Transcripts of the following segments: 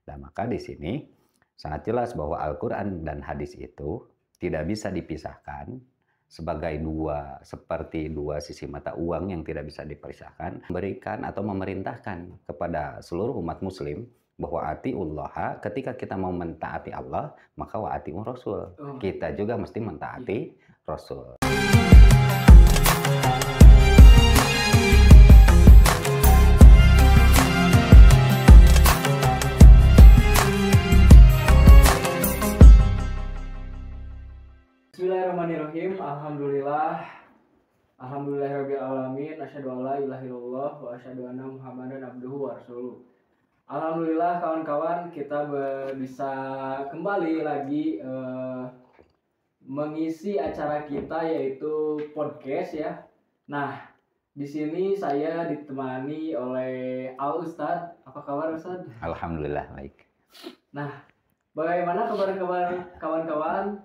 Dan maka di sini sangat jelas bahwa Al-Quran dan hadis itu tidak bisa dipisahkan sebagai seperti dua sisi mata uang yang tidak bisa dipisahkan, memberikan atau memerintahkan kepada seluruh umat muslim bahwa atiullah, ketika kita mau mentaati Allah, maka wa atiur Rasul. Kita juga mesti mentaati Rasul. Bismillahirrahmanirrahim. Alhamdulillahirabbil alamin. Asyhadu an la ilaha illallah wa asyhadu anna Muhammadan abduhu wa rasuluh. Alhamdulillah kawan-kawan, kita bisa kembali lagi mengisi acara kita yaitu podcast ya. Nah, di sini saya ditemani oleh Al Ustadz. Apa kabar Ustadz? Alhamdulillah baik. Nah, bagaimana kabar kawan-kawan?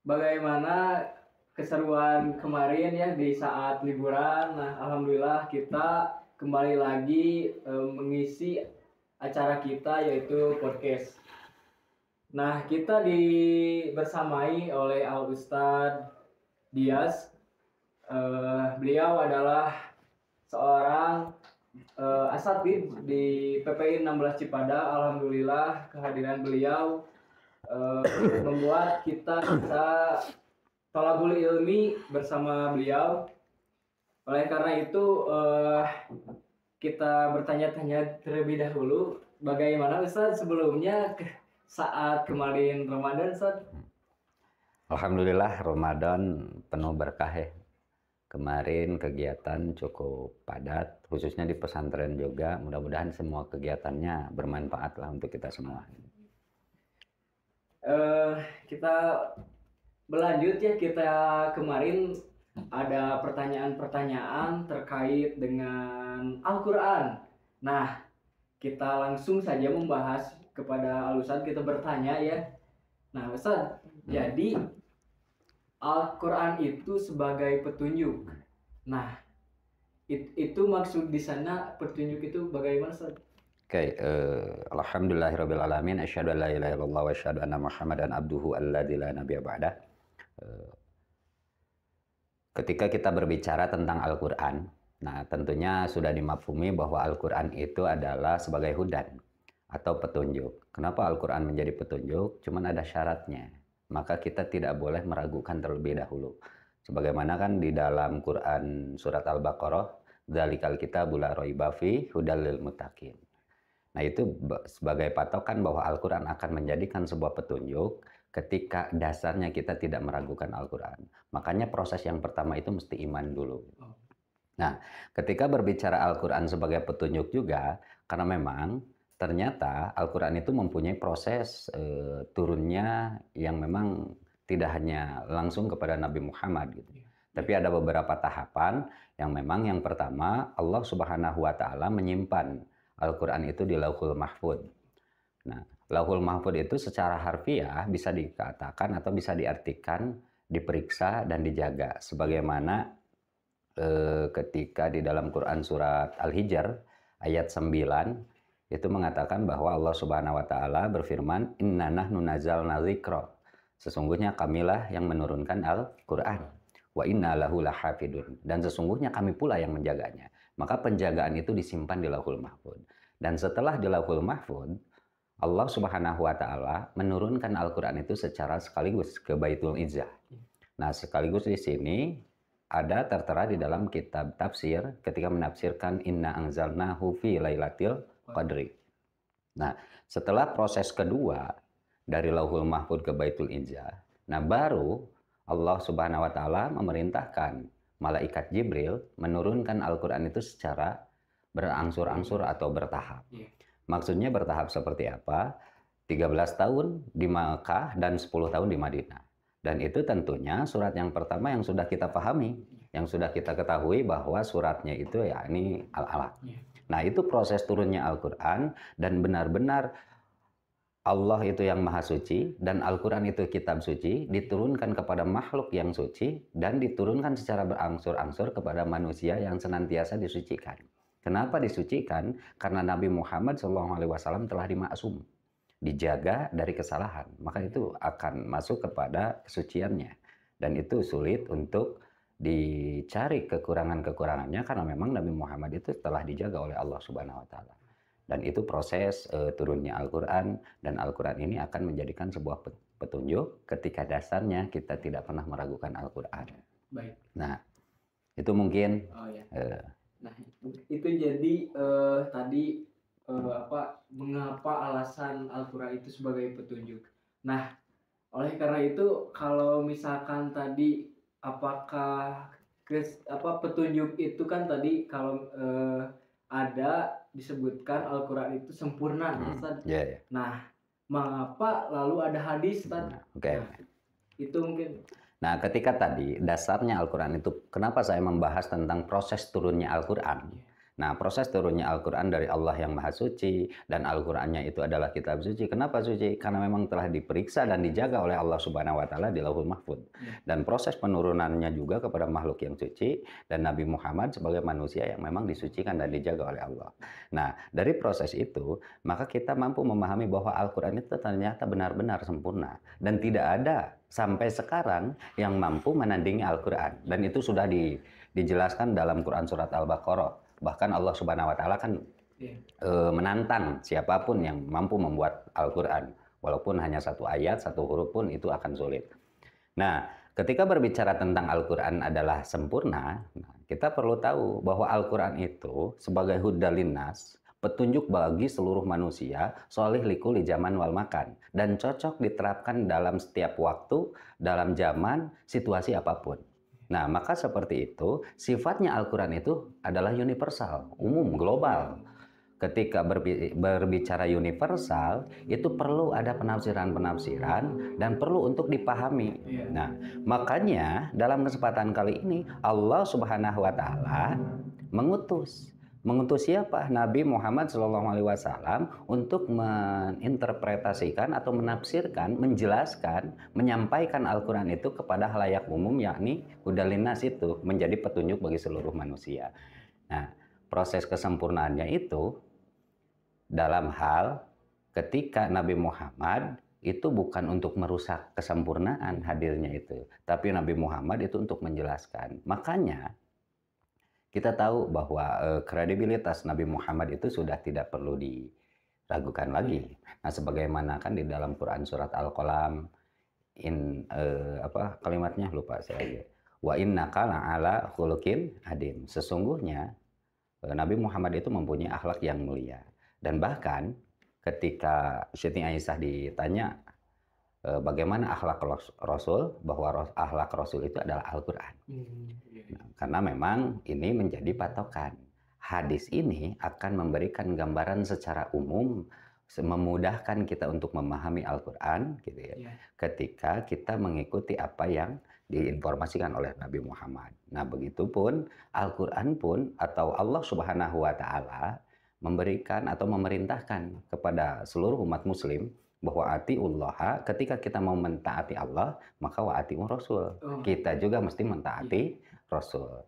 Bagaimana keseruan kemarin ya di saat liburan? Nah, alhamdulillah kita kembali lagi mengisi acara kita yaitu podcast. Nah, kita bersamai oleh Al Ustadz Dias. Beliau adalah seorang asatid di PPI 16 Cipada. Alhamdulillah kehadiran beliau membuat kita bisa thalabul ilmi bersama beliau. Oleh karena itu kita bertanya-tanya terlebih dahulu, bagaimana Ustaz sebelumnya saat kemarin Ramadan Ustaz? Alhamdulillah Ramadan penuh berkah ya. Kemarin kegiatan cukup padat, khususnya di pesantren juga. Mudah-mudahan semua kegiatannya bermanfaat lah untuk kita semua. Kita berlanjut ya, kita kemarin ada pertanyaan-pertanyaan terkait dengan Al-Quran. Nah, kita langsung saja membahas kepada Al Ustadz, kita bertanya ya. Nah Ustadz, jadi Al-Quran itu sebagai petunjuk. Nah, itu maksud di sana petunjuk itu bagaimana Ustadz? Oke, alhamdulillahirabbil alamin, asyhadu an la ilaha illallah wa asyhadu anna Muhammadan abduhu alladzi la nabiyya ba'dah. Ketika kita berbicara tentang Al-Qur'an, nah tentunya sudah dimafhumi bahwa Al-Qur'an itu adalah sebagai hudan atau petunjuk. Kenapa Al-Qur'an menjadi petunjuk? Cuman ada syaratnya. Maka kita tidak boleh meragukan terlebih dahulu. Sebagaimana kan di dalam Quran surat Al-Baqarah, dzalikal kitabul la raiba fihi hudal lil muttaqin. Nah, itu sebagai patokan bahwa Al-Quran akan menjadikan sebuah petunjuk ketika dasarnya kita tidak meragukan Al-Quran. Makanya proses yang pertama itu mesti iman dulu. Nah, ketika berbicara Al-Quran sebagai petunjuk juga, karena memang ternyata Al-Quran itu mempunyai proses turunnya yang memang tidak hanya langsung kepada Nabi Muhammad gitu. Tapi ada beberapa tahapan yang memang yang pertama Allah Subhanahu wa taala menyimpan Al-Quran itu di Lauhul Mahfud. Nah, Lauhul Mahfud itu secara harfiah bisa dikatakan atau bisa diartikan diperiksa dan dijaga. Sebagaimana ketika di dalam Quran surat Al-Hijr ayat 9 itu mengatakan bahwa Allah Subhanahu wa taala berfirman, "Inna nahnu nazzalna dzikra." Sesungguhnya kamilah yang menurunkan Al-Quran. Wa inna lahu lahafidun. Dan sesungguhnya kami pula yang menjaganya. Maka penjagaan itu disimpan di Lauhul Mahfud. Dan setelah di Lauhul Mahfud, Allah Subhanahu wa taala menurunkan Al-Qur'an itu secara sekaligus ke Baitul Izzah. Nah, sekaligus di sini ada tertera di dalam kitab tafsir ketika menafsirkan inna anzalnahu fi lailatul qadri. Nah, setelah proses kedua dari Lauhul Mahfud ke Baitul Izzah, nah baru Allah Subhanahu wa taala memerintahkan malaikat Jibril menurunkan Al-Quran itu secara berangsur-angsur atau bertahap. Maksudnya bertahap seperti apa? 13 tahun di Makkah dan 10 tahun di Madinah. Dan itu tentunya surat yang pertama yang sudah kita pahami, yang sudah kita ketahui bahwa suratnya itu ya ini Al-Alaq. Nah, itu proses turunnya Al-Quran dan benar-benar Allah itu yang maha suci dan Al-Quran itu kitab suci diturunkan kepada makhluk yang suci dan diturunkan secara berangsur-angsur kepada manusia yang senantiasa disucikan. Kenapa disucikan? Karena Nabi Muhammad SAW telah dimaksum, dijaga dari kesalahan. Maka itu akan masuk kepada kesuciannya. Dan itu sulit untuk dicari kekurangan-kekurangannya karena memang Nabi Muhammad itu telah dijaga oleh Allah Subhanahu wa taala. Dan itu proses turunnya Al-Qur'an, dan Al-Qur'an ini akan menjadikan sebuah petunjuk ketika dasarnya kita tidak pernah meragukan Al-Qur'an. Baik. Nah, itu mungkin ya. Nah, itu jadi tadi mengapa alasan Al-Qur'an itu sebagai petunjuk. Nah, oleh karena itu kalau misalkan tadi apakah petunjuk itu kan tadi kalau ada disebutkan Al-Qur'an itu sempurna, Ustaz. Yeah. Nah, mengapa lalu ada hadis, Ustaz? Okay. Nah, itu mungkin. Nah, ketika tadi dasarnya Al-Qur'an itu, kenapa saya membahas tentang proses turunnya Al-Qur'an? Nah, proses turunnya Al-Qur'an dari Allah yang Maha Suci, dan Al-Qur'annya itu adalah kitab suci. Kenapa suci? Karena memang telah diperiksa dan dijaga oleh Allah Subhanahu wa taala di Lauhul Mahfuz. Dan proses penurunannya juga kepada makhluk yang suci, dan Nabi Muhammad sebagai manusia yang memang disucikan dan dijaga oleh Allah. Nah, dari proses itu, maka kita mampu memahami bahwa Al-Qur'an itu ternyata benar-benar sempurna, dan tidak ada sampai sekarang yang mampu menandingi Al-Qur'an. Dan itu sudah dijelaskan dalam Quran surat Al-Baqarah. Bahkan Allah Subhanahu wa taala kan menantang siapapun yang mampu membuat Al-Qur'an. Walaupun hanya satu ayat, satu huruf pun itu akan sulit. Nah, ketika berbicara tentang Al-Qur'an adalah sempurna, kita perlu tahu bahwa Al-Qur'an itu sebagai hudal linnas, petunjuk bagi seluruh manusia, sholih likuli zaman wal makan, dan cocok diterapkan dalam setiap waktu, dalam zaman, situasi apapun. Nah, maka seperti itu, sifatnya Al-Qur'an itu adalah universal, umum, global. Ketika berbicara universal, itu perlu ada penafsiran-penafsiran dan perlu untuk dipahami. Nah, makanya dalam kesempatan kali ini, Allah Subhanahu wa taala mengutus siapa? Nabi Muhammad SAW untuk menginterpretasikan atau menafsirkan, menjelaskan, menyampaikan Al-Qur'an itu kepada khalayak umum, yakni hudal linnas, itu menjadi petunjuk bagi seluruh manusia. Nah, proses kesempurnaannya itu dalam hal ketika Nabi Muhammad itu bukan untuk merusak kesempurnaan hadirnya itu, tapi Nabi Muhammad itu untuk menjelaskan. Makanya kita tahu bahwa kredibilitas Nabi Muhammad itu sudah tidak perlu diragukan lagi. Nah, sebagaimana kan di dalam Quran surat Al-Qalam, kalimatnya lupa saya. Wa innaka la'ala khuluqin adim. Sesungguhnya Nabi Muhammad itu mempunyai akhlak yang mulia. Dan bahkan ketika Siti Aisyah ditanya bagaimana akhlak Rasul, bahwa akhlak Rasul itu adalah Al-Qur'an. Nah, karena memang ini menjadi patokan. Hadis ini akan memberikan gambaran secara umum, memudahkan kita untuk memahami Al-Qur'an gitu ya. Ketika kita mengikuti apa yang diinformasikan oleh Nabi Muhammad. Nah, begitupun Al-Qur'an pun atau Allah Subhanahu wa taala memberikan atau memerintahkan kepada seluruh umat muslim bahwa atiullah, ketika kita mau mentaati Allah, maka wa atiur Rasul. Kita juga mesti mentaati Rasul.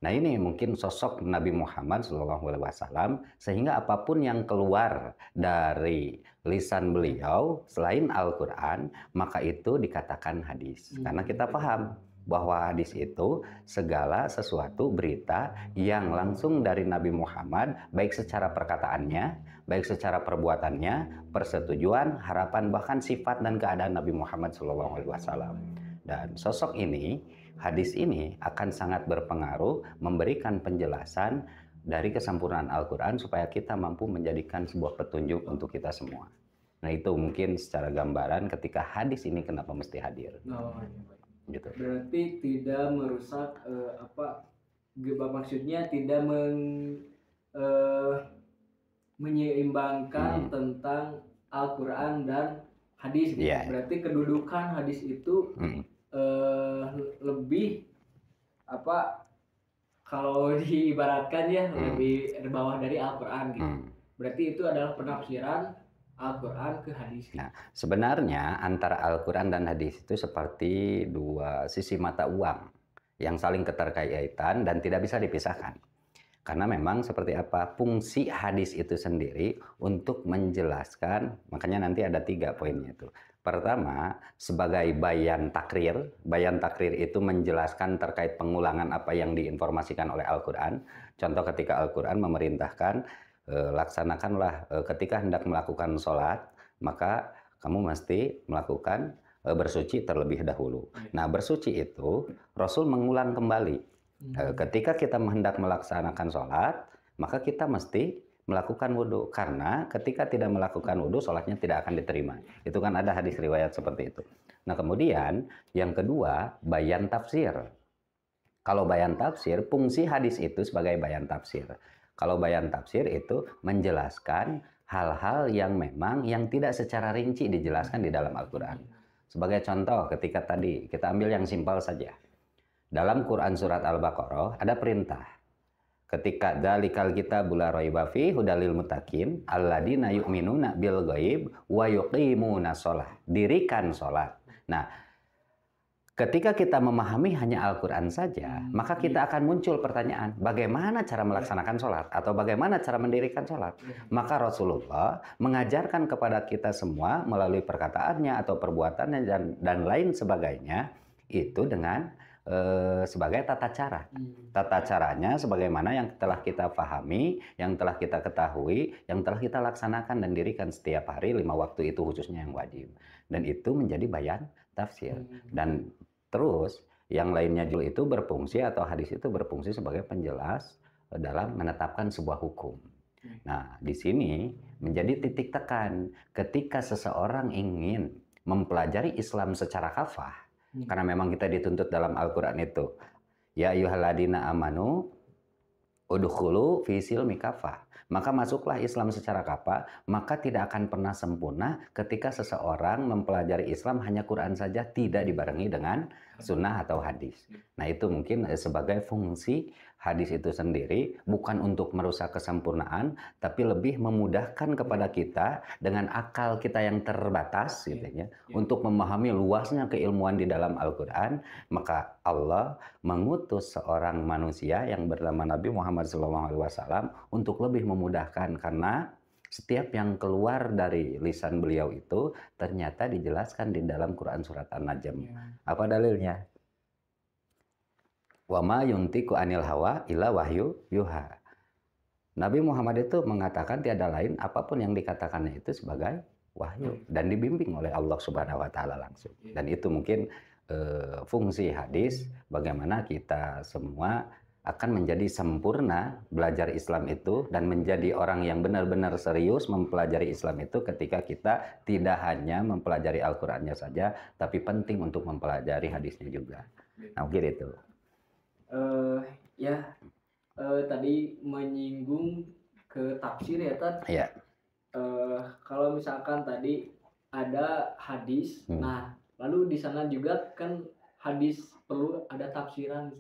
Nah, ini mungkin sosok Nabi Muhammad SAW, sehingga apapun yang keluar dari lisan beliau selain Al-Qur'an, maka itu dikatakan hadis. Karena kita paham bahwa hadis itu segala sesuatu berita yang langsung dari Nabi Muhammad, baik secara perkataannya, baik secara perbuatannya, persetujuan, harapan, bahkan sifat dan keadaan Nabi Muhammad SAW. Dan sosok ini, hadis ini akan sangat berpengaruh memberikan penjelasan dari kesempurnaan Al-Qur'an supaya kita mampu menjadikan sebuah petunjuk untuk kita semua. Nah, itu mungkin secara gambaran ketika hadis ini kenapa mesti hadir. Gitu. Berarti tidak merusak maksudnya tidak menyeimbangkan tentang Al-Qur'an dan hadis. Berarti kedudukan hadis itu lebih kalau diibaratkan ya lebih bawah dari Al-Qur'an gitu. Berarti itu adalah penafsiran Al-Qur'an ke hadis. Nah, sebenarnya antara Al-Qur'an dan hadis itu seperti dua sisi mata uang yang saling keterkaitan dan tidak bisa dipisahkan. Karena memang seperti apa, fungsi hadis itu sendiri untuk menjelaskan, makanya nanti ada 3 poinnya itu. Pertama, sebagai bayan takrir. Bayan takrir itu menjelaskan terkait pengulangan apa yang diinformasikan oleh Al-Quran. Contoh ketika Al-Quran memerintahkan, laksanakanlah ketika hendak melakukan sholat, maka kamu mesti melakukan bersuci terlebih dahulu. Nah, bersuci itu Rasul mengulang kembali. Ketika kita hendak melaksanakan sholat, maka kita mesti melakukan wudhu. Karena ketika tidak melakukan wudhu, sholatnya tidak akan diterima. Itu kan ada hadis riwayat seperti itu. Nah, kemudian yang kedua, bayan tafsir. Kalau bayan tafsir, fungsi hadis itu sebagai bayan tafsir. Kalau bayan tafsir itu menjelaskan hal-hal yang memang yang tidak secara rinci dijelaskan di dalam Al-Quran. Sebagai contoh, ketika tadi kita ambil yang simpel saja. Dalam Quran surat Al-Baqarah ada perintah. Ketika dzalikal kitabul la raiba fihi hudalil muttaqin alladzina yu'minuna bil ghaib wa yuqimuna shalah. Dirikan salat. Nah, ketika kita memahami hanya Al-Quran saja, maka kita akan muncul pertanyaan, bagaimana cara melaksanakan sholat? Atau bagaimana cara mendirikan sholat? Maka Rasulullah mengajarkan kepada kita semua melalui perkataannya atau perbuatannya dan lain sebagainya, itu dengan sebagai tata cara. Tata caranya sebagaimana yang telah kita pahami, yang telah kita ketahui, yang telah kita laksanakan dan dirikan setiap hari 5 waktu itu khususnya yang wajib. Dan itu menjadi bayan tafsir. Dan terus yang lainnya juga itu berfungsi atau hadis itu berfungsi sebagai penjelas dalam menetapkan sebuah hukum. Nah, di sini menjadi titik tekan ketika seseorang ingin mempelajari Islam secara kafah. Karena memang kita dituntut dalam Al-Quran itu. Ya ayyuhalladzina amanu udkhulu fi silmi kafah. Maka masuklah Islam secara kafah, maka tidak akan pernah sempurna ketika seseorang mempelajari Islam hanya Quran saja, tidak dibarengi dengan sunnah atau hadis. Nah, itu mungkin sebagai fungsi hadis itu sendiri, bukan untuk merusak kesempurnaan, tapi lebih memudahkan kepada kita dengan akal kita yang terbatas, gitu ya, untuk memahami luasnya keilmuan di dalam Al-Quran. Maka Allah mengutus seorang manusia yang bernama Nabi Muhammad SAW untuk lebih memudahkan, karena setiap yang keluar dari lisan beliau itu ternyata dijelaskan di dalam Quran surat An-Najm. Apa dalilnya? Wa ma yuntiqu anil hawa illa wahyu yuha. Nabi Muhammad itu mengatakan tiada lain apapun yang dikatakannya itu sebagai wahyu dan dibimbing oleh Allah Subhanahu wa taala langsung. Dan itu mungkin fungsi hadis, bagaimana kita semua akan menjadi sempurna belajar Islam itu dan menjadi orang yang benar-benar serius mempelajari Islam itu ketika kita tidak hanya mempelajari Al-Qur'annya saja, tapi penting untuk mempelajari hadisnya juga. Nah, gitu. Tadi menyinggung ke tafsir ya, Tad. Iya. Kalau misalkan tadi ada hadis, nah lalu di sana juga kan hadis perlu ada tafsiran.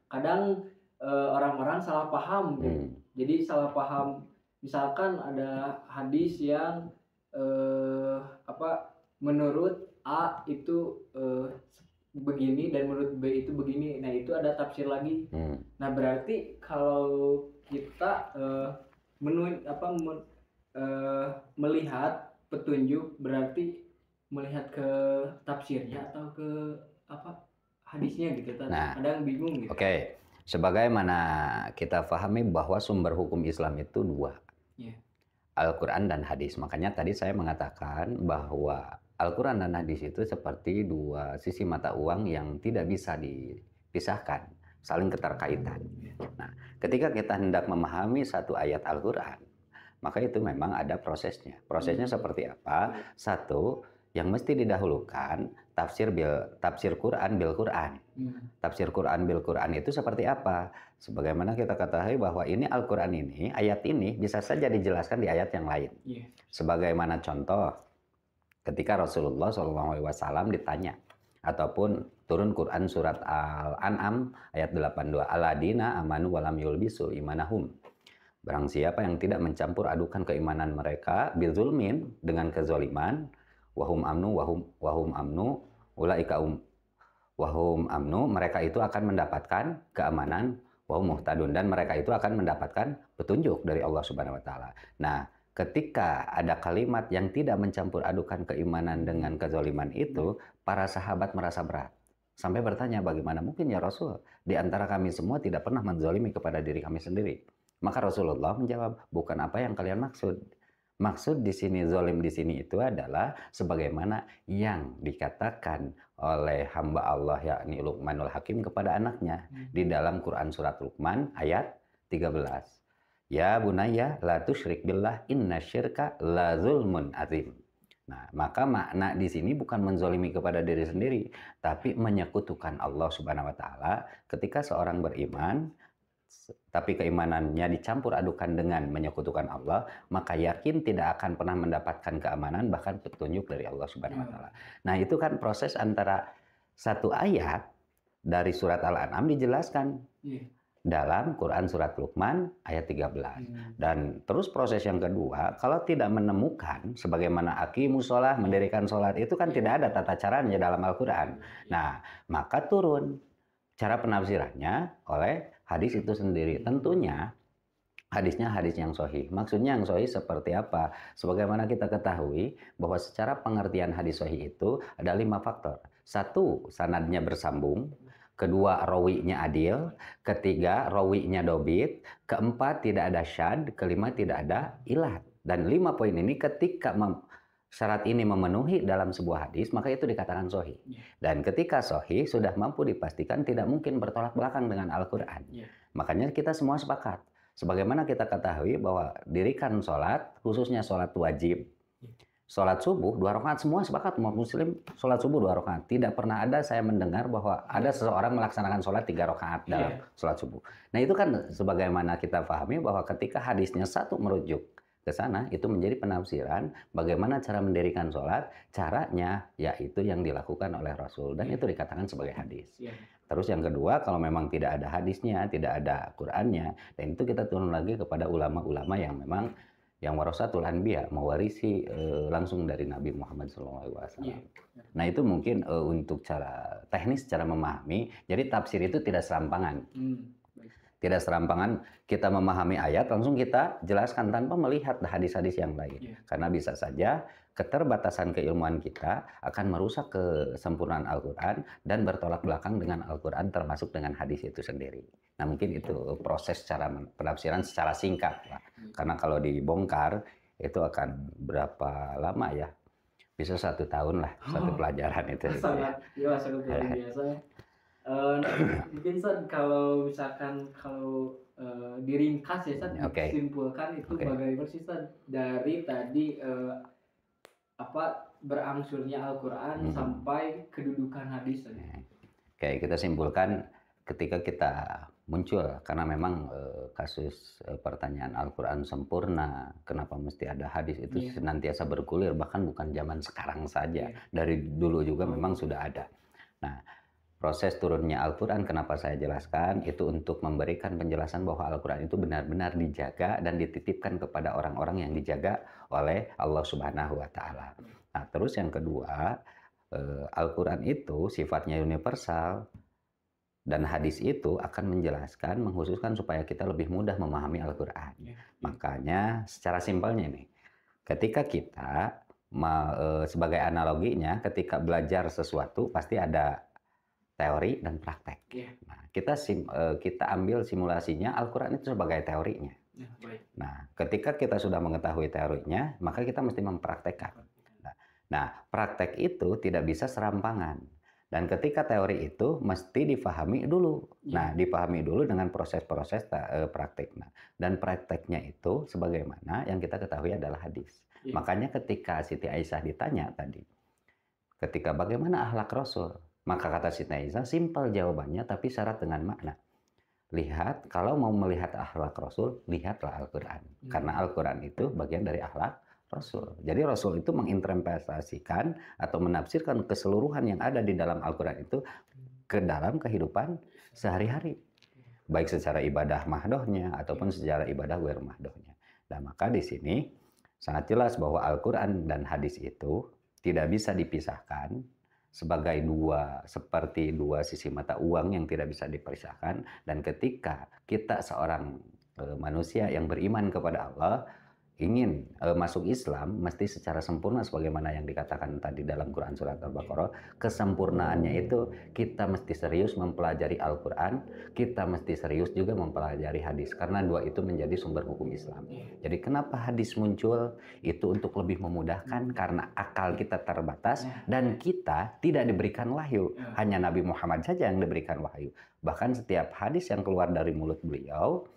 Kadang orang-orang salah paham gitu. Jadi salah paham, misalkan ada hadis yang menurut A itu begini dan menurut B itu begini. Nah, itu ada tafsir lagi. Nah, berarti kalau kita melihat petunjuk, berarti melihat ke tafsirnya atau ke hadisnya gitu. Nah, kadang bingung gitu. Oke. Sebagaimana kita pahami bahwa sumber hukum Islam itu 2. Al-Quran dan hadis. Makanya tadi saya mengatakan bahwa Al-Quran dan hadis itu seperti 2 sisi mata uang yang tidak bisa dipisahkan, saling keterkaitan. Nah, ketika kita hendak memahami satu ayat Al-Quran, maka itu memang ada prosesnya. Prosesnya seperti apa? Satu, yang mesti didahulukan tafsir Quran bil Quran. Tafsir Quran bil Quran itu seperti apa? Sebagaimana kita ketahui bahwa ini Al-Quran ini, ayat ini bisa saja dijelaskan di ayat yang lain. Sebagaimana contoh, ketika Rasulullah SAW ditanya, ataupun turun Quran surat Al-An'am ayat 82, Alladzina amanu walam yulbisu imanahum. Barang siapa yang tidak mencampur adukan keimanan mereka bizulmin, dengan kezoliman, wahum amnu ulaika wahum amnu, mereka itu akan mendapatkan keamanan, wa hum muhtadun, dan mereka itu akan mendapatkan petunjuk dari Allah Subhanahu wa taala. Nah, ketika ada kalimat yang tidak mencampur adukan keimanan dengan kezaliman itu, para sahabat merasa berat. Sampai bertanya, bagaimana mungkin ya Rasul, di antara kami semua tidak pernah menzalimi kepada diri kami sendiri. Maka Rasulullah menjawab, bukan apa yang kalian maksud. Maksud di sini, zalim di sini itu adalah sebagaimana yang dikatakan oleh hamba Allah yakni Luqmanul Hakim kepada anaknya di dalam Quran surat Luqman ayat 13. Ya bunayya la tusyrik billah inna syirka la zulmun azim. Nah, maka makna di sini bukan menzolimi kepada diri sendiri, tapi menyekutukan Allah Subhanahu wa taala. Ketika seorang beriman tapi keimanannya dicampur adukan dengan menyekutukan Allah, maka yakin tidak akan pernah mendapatkan keamanan, bahkan petunjuk dari Allah Subhanahu wa taala. Nah, itu kan proses antara satu ayat dari surat Al-An'am dijelaskan dalam Quran surat Luqman ayat 13. Dan terus proses yang kedua, kalau tidak menemukan sebagaimana aqimus shalah, mendirikan sholat, itu kan tidak ada tata caranya dalam Al-Quran. Nah, maka turun cara penafsirannya oleh hadis itu sendiri. Tentunya hadisnya hadis yang sahih. Maksudnya yang sahih seperti apa? Sebagaimana kita ketahui bahwa secara pengertian hadis sahih itu ada 5 faktor. 1, sanadnya bersambung. Kedua, rawinya adil. Ketiga, rawinya dobit. Keempat, tidak ada syad. Kelima, tidak ada ilat. Dan 5 poin ini ketika syarat ini memenuhi dalam sebuah hadis, maka itu dikatakan sahih. Dan ketika sahih, sudah mampu dipastikan tidak mungkin bertolak belakang dengan Al-Quran. Makanya kita semua sepakat. Sebagaimana kita ketahui bahwa dirikan sholat, khususnya sholat wajib, sholat subuh 2 rakaat, semua sepakat umat muslim sholat subuh 2 rakaat. Tidak pernah ada saya mendengar bahwa ada seseorang melaksanakan sholat 3 rakaat dalam sholat subuh. Nah, itu kan sebagaimana kita pahami bahwa ketika hadisnya satu merujuk ke sana, itu menjadi penafsiran bagaimana cara mendirikan sholat, caranya yaitu yang dilakukan oleh Rasul, dan itu dikatakan sebagai hadis. Terus yang kedua, kalau memang tidak ada hadisnya, tidak ada Qur'annya, dan itu kita turun lagi kepada ulama-ulama yang memang yang warasatul anbiya, mewarisi langsung dari Nabi Muhammad SAW. Nah, itu mungkin untuk cara teknis, cara memahami. Jadi tafsir itu tidak serampangan. Tidak serampangan kita memahami ayat, langsung kita jelaskan tanpa melihat hadis-hadis yang lain. Karena bisa saja keterbatasan keilmuan kita akan merusak kesempurnaan Al-Quran dan bertolak belakang dengan Al-Quran, termasuk dengan hadis itu sendiri. Nah, mungkin itu proses cara penafsiran secara singkat, Pak. Karena kalau dibongkar itu akan berapa lama ya? Bisa 1 tahun lah, satu pelajaran itu. Sangat, ya sangat luar biasa. Mungkin kalau misalkan diringkas ya, disimpulkan itu bagaimana sih dari tadi berangsurnya Al-Quran sampai kedudukan hadis. Oke, kita simpulkan ketika kita muncul, karena memang kasus pertanyaan Al-Quran sempurna, kenapa mesti ada hadis, itu senantiasa bergulir, bahkan bukan zaman sekarang saja, dari dulu juga memang sudah ada. Nah, proses turunnya Al-Quran, kenapa saya jelaskan, itu untuk memberikan penjelasan bahwa Al-Quran itu benar-benar dijaga dan dititipkan kepada orang-orang yang dijaga oleh Allah Subhanahu wa Ta'ala. Nah, terus yang kedua, Al-Quran itu sifatnya universal, dan hadis itu akan menjelaskan, mengkhususkan supaya kita lebih mudah memahami Al-Quran. Makanya secara simpelnya nih, ketika kita sebagai analoginya, ketika belajar sesuatu pasti ada teori dan praktek. Nah, kita ambil simulasinya Al-Quran itu sebagai teorinya. Nah, ketika kita sudah mengetahui teorinya, maka kita mesti mempraktekkan. Nah, praktek itu tidak bisa serampangan. Dan ketika teori itu mesti difahami dulu. Nah, dipahami dulu dengan proses-proses praktek. Nah, dan prakteknya itu sebagaimana yang kita ketahui adalah hadis. Makanya ketika Siti Aisyah ditanya tadi, ketika bagaimana akhlak Rasul, maka kata Siti Aisyah, simpel jawabannya tapi syarat dengan makna. Lihat, kalau mau melihat akhlak Rasul, lihatlah Al-Quran. Karena Al-Quran itu bagian dari akhlak Rasul. Jadi Rasul itu menginterpretasikan atau menafsirkan keseluruhan yang ada di dalam Al-Quran itu ke dalam kehidupan sehari-hari. Baik secara ibadah mahdohnya ataupun secara ibadah ghair mahdohnya. Dan maka di sini sangat jelas bahwa Al-Quran dan hadis itu tidak bisa dipisahkan. sebagai seperti dua sisi mata uang yang tidak bisa dipisahkan. Dan ketika kita seorang manusia yang beriman kepada Allah ingin masuk Islam, mesti secara sempurna sebagaimana yang dikatakan tadi dalam Quran surat Al-Baqarah. Kesempurnaannya itu kita mesti serius mempelajari Al-Quran, kita mesti serius juga mempelajari hadis, karena dua itu menjadi sumber hukum Islam. Jadi kenapa hadis muncul? Itu untuk lebih memudahkan, karena akal kita terbatas dan kita tidak diberikan wahyu. Hanya Nabi Muhammad saja yang diberikan wahyu. Bahkan setiap hadis yang keluar dari mulut beliau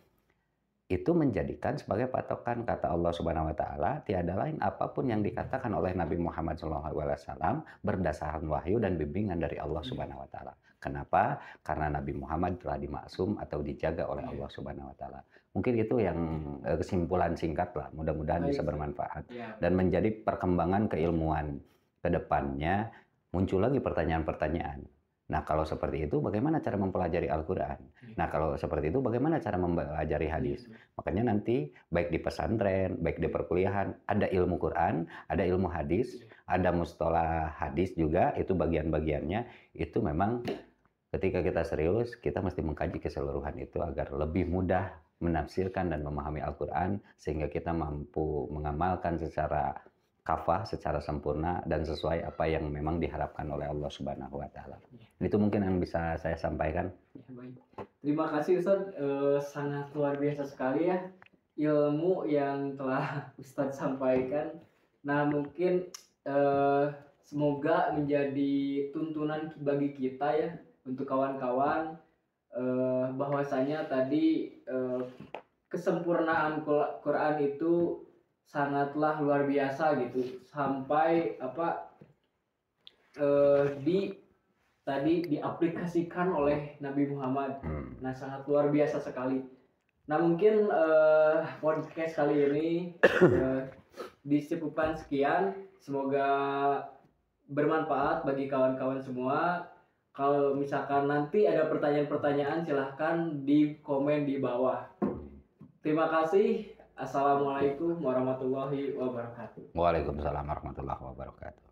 itu menjadikan sebagai patokan. Kata Allah Subhanahu wa taala, tiada lain apapun yang dikatakan oleh Nabi Muhammad SAW berdasarkan wahyu dan bimbingan dari Allah Subhanahu wa taala. Kenapa? Karena Nabi Muhammad telah dimaksum atau dijaga oleh Allah Subhanahu wa taala. Mungkin itu yang kesimpulan singkat lah, mudah-mudahan bisa bermanfaat dan menjadi perkembangan keilmuan ke depannya. Muncul lagi pertanyaan-pertanyaan. Nah, kalau seperti itu bagaimana cara mempelajari Al-Quran? Nah, kalau seperti itu bagaimana cara mempelajari hadis? Makanya nanti baik di pesantren, baik di perkuliahan, ada ilmu Quran, ada ilmu hadis, ada mustalah hadis juga, itu bagian-bagiannya. Itu memang ketika kita serius, kita mesti mengkaji keseluruhan itu agar lebih mudah menafsirkan dan memahami Al-Quran, sehingga kita mampu mengamalkan secara kafah, secara sempurna dan sesuai apa yang memang diharapkan oleh Allah Subhanahu wa taala. Itu mungkin yang bisa saya sampaikan. Ya, baik. Terima kasih Ustaz, sangat luar biasa sekali ya ilmu yang telah Ustaz sampaikan. Nah, mungkin semoga menjadi tuntunan bagi kita ya untuk kawan-kawan, bahwasanya tadi kesempurnaan Quran itu sangatlah luar biasa gitu, sampai tadi diaplikasikan oleh Nabi Muhammad. Nah, sangat luar biasa sekali. Nah, mungkin podcast kali ini disebutkan sekian. Semoga bermanfaat bagi kawan-kawan semua. Kalau misalkan nanti ada pertanyaan-pertanyaan, silahkan di komen di bawah. Terima kasih. Assalamualaikum warahmatullahi wabarakatuh. Waalaikumsalam warahmatullahi wabarakatuh.